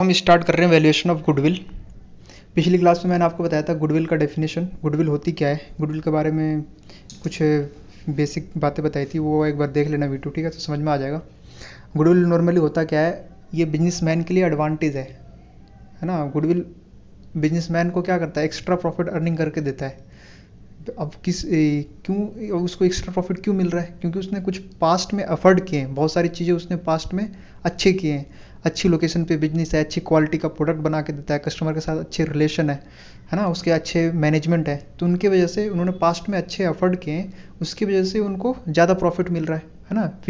हम स्टार्ट कर रहे हैं वैल्यूएशन ऑफ गुडविल। पिछली क्लास में मैंने आपको बताया था गुडविल का डेफिनेशन, गुडविल होती क्या है, गुडविल के बारे में कुछ बेसिक बातें बताई थी, वो एक बार देख लेना वीडियो, ठीक है, तो समझ में आ जाएगा। गुडविल नॉर्मली होता क्या है, ये बिजनेसमैन के लिए एडवांटेज है ना। गुडविल बिजनेसमैन को क्या करता है, एक्स्ट्रा प्रॉफिट अर्निंग करके देता है। अब क्यों उसको एक्स्ट्रा प्रॉफिट क्यों मिल रहा है, क्योंकि उसने कुछ पास्ट में अफर्ड किए हैं, बहुत सारी चीज़ें उसने पास्ट में अच्छे किए हैं। अच्छी लोकेशन पे बिजनेस है, अच्छी क्वालिटी का प्रोडक्ट बना के देता है, कस्टमर के साथ अच्छे रिलेशन है ना, उसके अच्छे मैनेजमेंट है, तो उनके वजह से उन्होंने पास्ट में अच्छे अफर्ड किए हैं, उसकी वजह से उनको ज़्यादा प्रॉफिट मिल रहा है ना।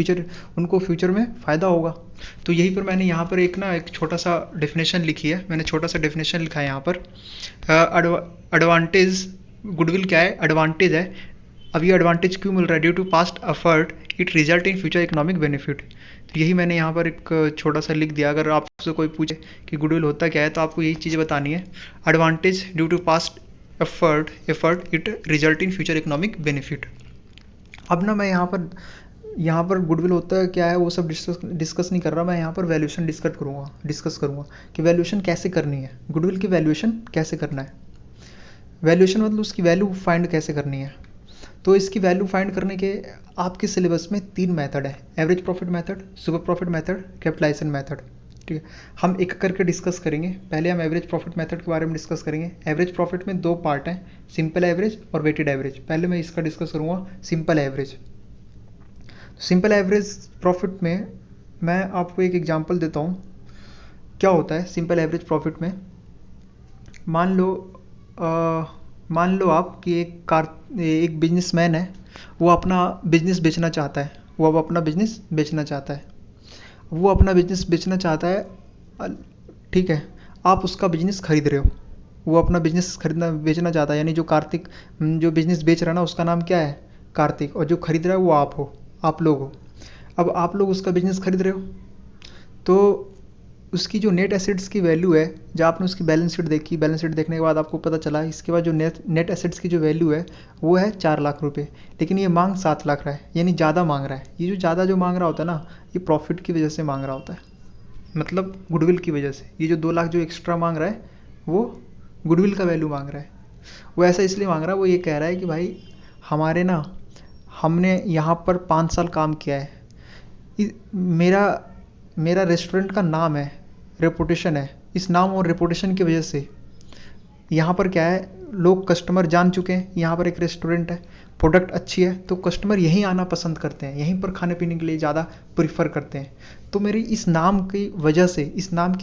उनको फ्यूचर में फ़ायदा होगा। तो यही पर मैंने यहाँ पर एक छोटा सा डेफिनेशन लिखी है, मैंने छोटा सा डेफिनेशन लिखा है यहाँ पर। एडवांटेज, गुडविल क्या है, एडवांटेज है। अब ये एडवांटेज क्यों मिल रहा है, due to past effort it result in future economic benefit. तो यही मैंने यहाँ पर एक छोटा सा लिख दिया। अगर आपसे कोई पूछे कि गुडविल होता क्या है, तो आपको यही चीज़ बतानी है, advantage due to past effort it result in future economic benefit. अब ना मैं यहाँ पर गुडविल होता है क्या है वो सब डिस्कस नहीं कर रहा, मैं यहाँ पर वैल्यूएशन डिस्कस करूँगा कि वैल्यूएशन कैसे करनी है, गुडविल की वैल्यूएशन कैसे करना है। वैल्यूएशन मतलब उसकी वैल्यू फाइंड कैसे करनी है। तो इसकी वैल्यू फाइंड करने के आपके सिलेबस में 3 मेथड है, average profit method, super profit method, capitalisation method. ठीक है, हम एक करके डिस्कस करेंगे। पहले हम एवरेज प्रॉफिट मेथड के बारे में डिस्कस करेंगे। एवरेज प्रॉफिट में 2 पार्ट हैं, सिंपल एवरेज और वेटेड एवरेज। पहले मैं इसका डिस्कस करूँगा simple average. Simple average profit में मैं आपको एक एग्जांपल देता हूँ। क्या होता है सिंपल एवरेज प्रॉफिट में, मान लो आप कि एक बिजनेसमैन है, वो अपना बिजनेस बेचना चाहता है, वो अपना बिजनेस बेचना चाहता है, ठीक है। आप उसका बिजनेस खरीद रहे हो, वो अपना बिजनेस बेचना चाहता है, यानी जो बिजनेस बेच रहा है ना, उसका नाम क्या है, कार्तिक, और जो खरीद रहा है वो आप लोग हो। अब आप लोग उसका बिजनेस खरीद रहे हो, तो उसकी जो नेट एसेट्स की वैल्यू है, जब आपने उसकी बैलेंस शीट देखी, बैलेंस शीट देखने के बाद आपको पता चला, इसके बाद जो नेट एसेट्स की जो वैल्यू है वो है 4 लाख रुपए, लेकिन ये मांग 7 लाख रहा है, यानी ज़्यादा मांग रहा है। ये जो ज़्यादा जो मांग रहा होता है ना, ये प्रॉफिट की वजह से मांग रहा होता है, मतलब गुडविल की वजह से। ये जो 2 लाख जो एक्स्ट्रा मांग रहा है वो गुडविल का वैल्यू मांग रहा है। वो ऐसा इसलिए मांग रहा है, वो ये कह रहा है कि भाई हमने यहाँ पर 5 साल काम किया है, मेरा रेस्टोरेंट का नाम है, रेपुटेशन है, इस नाम और रेपुटेशन की वजह से यहाँ पर क्या है, लोग कस्टमर जान चुके हैं, यहाँ पर एक रेस्टोरेंट है, प्रोडक्ट अच्छी है, तो कस्टमर यहीं आना पसंद करते हैं, यहीं पर खाने पीने के लिए ज़्यादा प्रीफर करते हैं। तो मेरी इस नाम की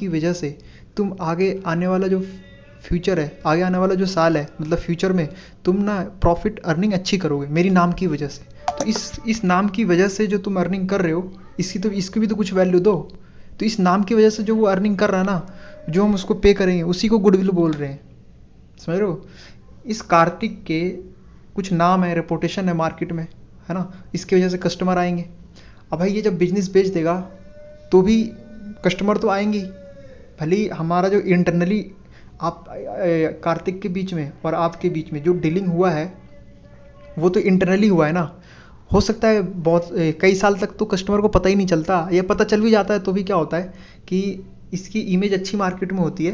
वजह से तुम आगे आने वाला जो फ्यूचर है, आगे आने वाला जो साल है, मतलब फ्यूचर में तुम ना प्रॉफिट अर्निंग अच्छी करोगे मेरी नाम की वजह से। तो इस नाम की वजह से जो तुम अर्निंग कर रहे हो, इसकी भी तो कुछ वैल्यू दो। तो इस नाम की वजह से जो वो अर्निंग कर रहा है ना, जो हम उसको पे करेंगे, उसी को गुडविल बोल रहे हैं, समझ रहे हो। इस कार्तिक के कुछ नाम है, रेपुटेशन है मार्केट में, है ना, इसकी वजह से कस्टमर आएंगे। अब भाई ये जब बिजनेस बेच देगा तो भी कस्टमर तो आएंगे, भले ही हमारा जो इंटरनली आप कार्तिक के बीच में और आपके बीच में जो डीलिंग हुआ है वो तो इंटरनली हुआ है ना। हो सकता है बहुत कई साल तक तो कस्टमर को पता ही नहीं चलता, या पता चल भी जाता है तो भी क्या होता है कि इसकी इमेज अच्छी मार्केट में होती है,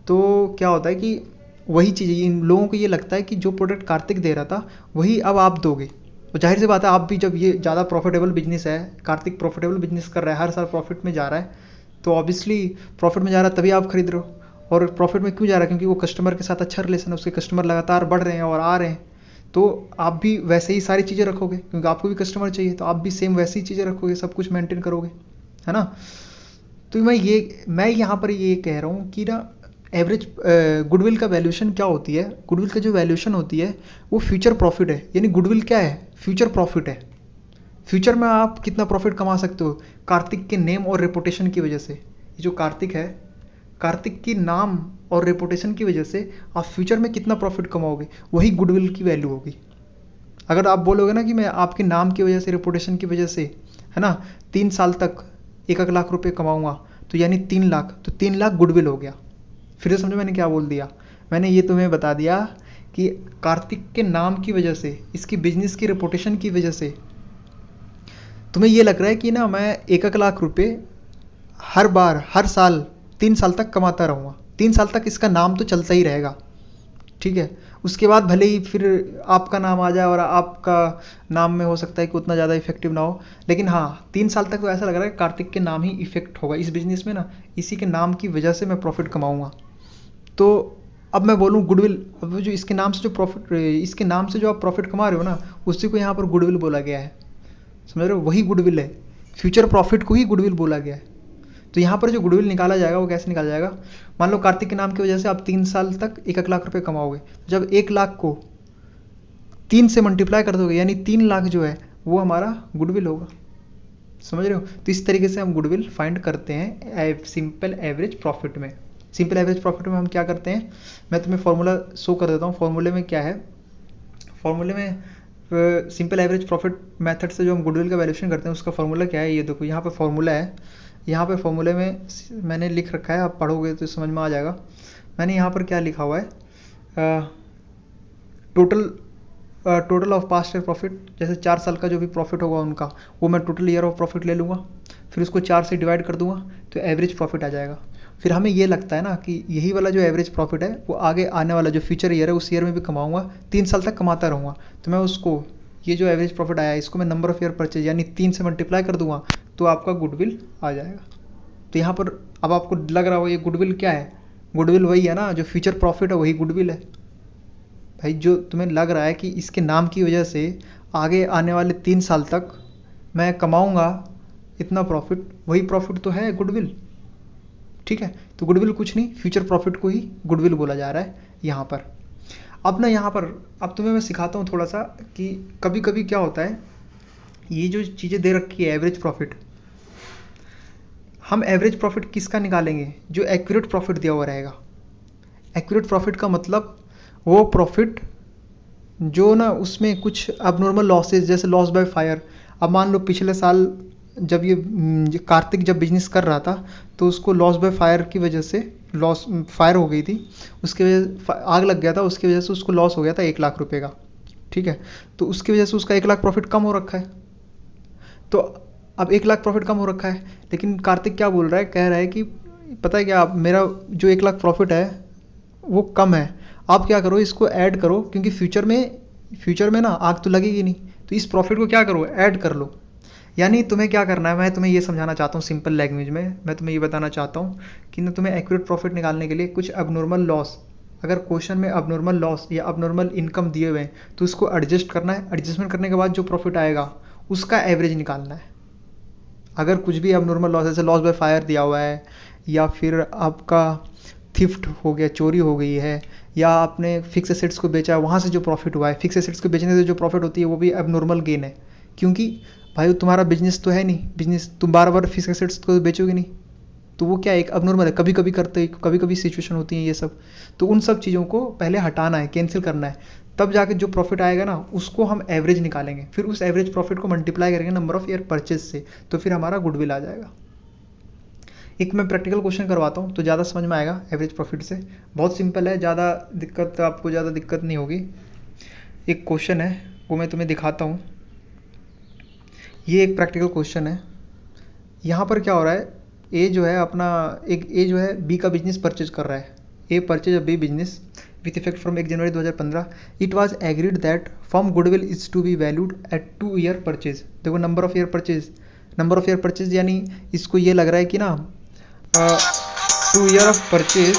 तो क्या होता है कि वही चीज़ इन लोगों को ये लगता है कि जो प्रोडक्ट कार्तिक दे रहा था वही अब आप दोगे। तो जाहिर सी बात है, आप भी जब ये ज़्यादा प्रॉफिटेबल बिजनेस है, कार्तिक प्रॉफिटेबल बिजनेस कर रहा है, हर साल प्रॉफिट में जा रहा है, तो ऑब्वियसली प्रॉफिट में जा रहा है तभी आप खरीद रहे हो। और प्रॉफिट में क्यों जा रहा है, क्योंकि वो कस्टमर के साथ अच्छा रिलेशन है, उसके कस्टमर लगातार बढ़ रहे हैं और आ रहे हैं, तो आप भी वैसे ही सारी चीज़ें रखोगे, क्योंकि आपको भी कस्टमर चाहिए, तो आप भी सेम वैसी चीज़ें रखोगे, सब कुछ मेंटेन करोगे, है ना। तो मैं यहाँ पर ये कह रहा हूँ कि ना एवरेज गुडविल का वैल्यूएशन क्या होती है, गुडविल का जो वैल्यूएशन होती है वो फ्यूचर प्रॉफिट है। यानी गुडविल क्या है, फ्यूचर प्रॉफिट है। फ्यूचर में आप कितना प्रॉफिट कमा सकते हो कार्तिक के नेम और रेपुटेशन की वजह से। ये जो कार्तिक है, कार्तिक की नाम और रेपुटेशन की वजह से आप फ्यूचर में कितना प्रॉफिट कमाओगे, वही गुडविल की वैल्यू होगी। अगर आप बोलोगे ना कि मैं आपके नाम की वजह से, रेपुटेशन की वजह से, है ना, 3 साल तक 1 लाख रुपए कमाऊंगा, तो यानी 3 लाख, तो 3 लाख गुडविल हो गया। फिर से समझो मैंने क्या बोल दिया, मैंने ये तुम्हें बता दिया कि कार्तिक के नाम की वजह से, इसकी बिजनेस की रेपुटेशन की वजह से तुम्हें ये लग रहा है कि ना मैं 1 लाख रुपए हर साल 3 साल तक कमाता रहूँगा, 3 साल तक इसका नाम तो चलता ही रहेगा, ठीक है। उसके बाद भले ही फिर आपका नाम आ जाए और आपका नाम में हो सकता है कि उतना ज़्यादा इफेक्टिव ना हो, लेकिन हाँ 3 साल तक तो ऐसा लग रहा है कि कार्तिक के नाम ही इफेक्ट होगा इस बिजनेस में ना, इसी के नाम की वजह से मैं प्रॉफिट कमाऊँगा। तो अब मैं बोलूँ गुडविल, अब जो इसके नाम से जो प्रॉफिट, इसके नाम से जो आप प्रॉफिट कमा रहे हो ना, उसी को यहाँ पर गुडविल बोला गया है, समझ रहे हो, वही गुडविल है, फ्यूचर प्रॉफिट को ही गुडविल बोला गया है। तो यहाँ पर जो गुडविल निकाला जाएगा वो कैसे निकाला जाएगा, मान लो कार्तिक के नाम की वजह से आप 3 साल तक 1 लाख रुपए कमाओगे, जब 1 लाख को 3 से मल्टीप्लाई कर दोगे यानी 3 लाख जो है वो हमारा गुडविल होगा, समझ रहे हो। तो इस तरीके से हम गुडविल फाइंड करते हैं सिंपल एवरेज प्रॉफिट में। सिंपल एवरेज प्रॉफिट में हम क्या करते हैं, मैं तुम्हें फॉर्मूला शो कर देता हूँ। फॉर्मूले में क्या है, फॉर्मूले में सिंपल एवरेज प्रॉफिट मेथड से जो हम गुडविल का वैल्यूएशन करते हैं उसका फॉर्मूला क्या है, ये देखो यहाँ पे फॉर्मूला है, यहाँ पे फॉर्मूले में मैंने लिख रखा है, आप पढ़ोगे तो समझ में आ जाएगा। मैंने यहाँ पर क्या लिखा हुआ है, total of past year profit, जैसे 4 साल का जो भी प्रॉफिट होगा उनका, वो मैं टोटल ईयर ऑफ प्रॉफिट ले लूँगा, फिर उसको 4 से डिवाइड कर दूंगा तो एवरेज प्रॉफिट आ जाएगा। फिर हमें ये लगता है ना कि यही वाला जो एवरेज प्रॉफिट है वो आगे आने वाला जो फ्यूचर ईयर है उस ईयर में भी कमाऊंगा, 3 साल तक कमाता रहूँगा, तो मैं उसको, ये जो एवरेज प्रॉफिट आया है इसको मैं नंबर ऑफ ईयर परचेज यानी 3 से मल्टीप्लाई कर दूंगा तो आपका गुडविल आ जाएगा। तो यहाँ पर अब आपको लग रहा हो ये गुडविल क्या है, गुडविल वही है ना, जो फ्यूचर प्रॉफिट है वही गुडविल है भाई। जो तुम्हें लग रहा है कि इसके नाम की वजह से आगे आने वाले 3 साल तक मैं कमाऊंगा इतना प्रॉफिट, वही प्रॉफिट तो है गुडविल, ठीक है। तो गुडविल कुछ नहीं, फ्यूचर प्रॉफिट को ही गुडविल बोला जा रहा है यहाँ पर। अब ना यहाँ पर अब तुम्हें मैं सिखाता हूँ थोड़ा सा कि कभी कभी क्या होता है, ये जो चीज़ें दे रखी है एवरेज प्रॉफिट, हम एवरेज प्रॉफिट किसका निकालेंगे, जो एक्यूरेट प्रॉफिट दिया हुआ रहेगा। एक्यूरेट प्रॉफिट का मतलब वो प्रॉफिट जो ना उसमें कुछ अबनॉर्मल लॉसेज, जैसे लॉस बाय फायर। अब मान लो पिछले साल जब ये कार्तिक जब बिजनेस कर रहा था तो उसको लॉस बाय फायर की वजह से, लॉस फायर हो गई थी, उसके वजह आग लग गया था, उसकी वजह से उसको लॉस हो गया था 1 लाख रुपए का, ठीक है। तो उसकी वजह से उसका 1 लाख प्रॉफिट कम हो रखा है। तो अब 1 लाख प्रॉफिट कम हो रखा है, लेकिन कार्तिक क्या बोल रहा है, कह रहा है कि पता है क्या, आप मेरा जो 1 लाख प्रॉफिट है वो कम है, आप क्या करो इसको ऐड करो, क्योंकि फ्यूचर में ना आग तो लगेगी नहीं, तो इस प्रॉफिट को क्या करो, ऐड कर लो। यानी तुम्हें क्या करना है, मैं तुम्हें ये समझाना चाहता हूँ सिंपल लैंग्वेज में, मैं तुम्हें ये बताना चाहता हूँ कि ना तुम्हें एक्यूरेट प्रॉफिट निकालने के लिए कुछ अबनॉर्मल लॉस, अगर क्वेश्चन में अबनॉर्मल लॉस या अबनॉर्मल इनकम दिए हुए हैं तो उसको एडजस्ट करना है, एडजस्टमेंट करने के बाद जो प्रॉफिट आएगा उसका एवरेज निकालना है। अगर कुछ भी अबनॉर्मल लॉस, जैसे लॉस बाय फायर दिया हुआ है, या फिर आपका थिफ्ट हो गया, चोरी हो गई है, या आपने फिक्स एसेट्स को बेचा है वहाँ से जो प्रॉफिट हुआ है, फिक्स एसेट्स को बेचने से जो प्रॉफिट होती है वो भी एबनॉर्मल गेन है, क्योंकि भाई तुम्हारा बिजनेस तो है नहीं, बिजनेस तुम बार बार फिक्स एसेट्स को बेचोगे नहीं, तो वो क्या एक अबनॉर्मल है, कभी कभी करते, कभी कभी सिचुएशन होती है ये सब। तो उन सब चीज़ों को पहले हटाना है, कैंसिल करना है, तब जाके जो प्रॉफिट आएगा ना उसको हम एवरेज निकालेंगे, फिर उस एवरेज प्रॉफिट को मल्टीप्लाई करेंगे नंबर ऑफ ईयर परचेज से, तो फिर हमारा गुडविल आ जाएगा। एक मैं प्रैक्टिकल क्वेश्चन करवाता हूँ तो ज़्यादा समझ में आएगा एवरेज प्रॉफिट से, बहुत सिंपल है, आपको ज़्यादा दिक्कत नहीं होगी। एक क्वेश्चन है वो मैं तुम्हें दिखाता हूँ, ये एक प्रैक्टिकल क्वेश्चन है। यहाँ पर क्या हो रहा है, ए जो है अपना ए जो है बी का बिजनेस परचेज कर रहा है, A purchase a B business with effect from 1 January 2015। It was agreed that firm goodwill is to be valued at 2 year purchase. देखो नंबर ऑफ ईयर परचेज यानी इसको ये लग रहा है कि ना 2 ईयर ऑफ परचेज